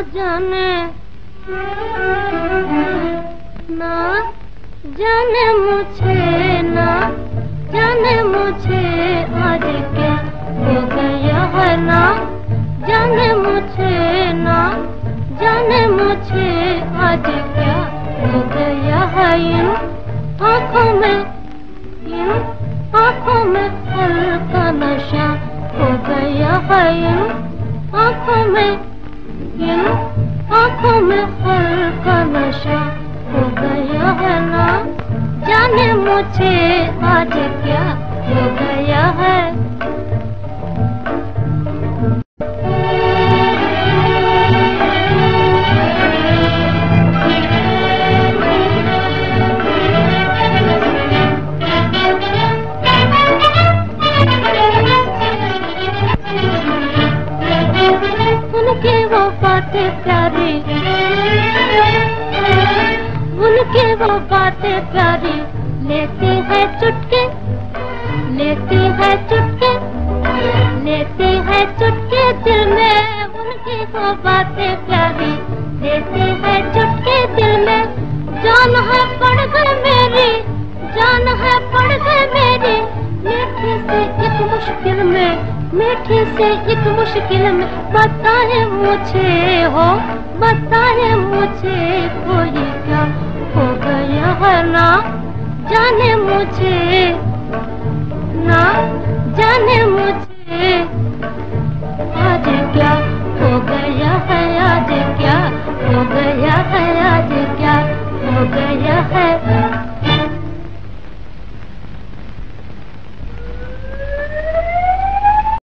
जाने ना जाने मुझे, ना जाने मुझे आज क्या हो गया है। ना जाने मुझे, ना जाने मुझे आज क्या हो गया है। इन आँखों में, इन आँखों में हल्का नशा हो गया है। इन आँखों में, इन आँखों में हल्का नशा हो गया है। ना जाने मुझे आज क्या हो गया है। उनके वो बातें प्यारी, उनके वो बातें प्यारी, लेती है चुटके, लेती है चुटके, लेती है चुटके दिल में। उनकी वो बातें प्यारी, लेती है चुटके दिल में। जान है पड़ गई मेरी, जान है पड़ गई मेरी, मीठी से एक मुश्किल में, मीठी से एक मुश्किल में। बताए मुझे हो, बताए मुझे कोई क्या हो गया है। ना जाने मुझे, ना जाने मुझे आज क्या हो गया है। आज क्या हो गया है। आज क्या हो गया है।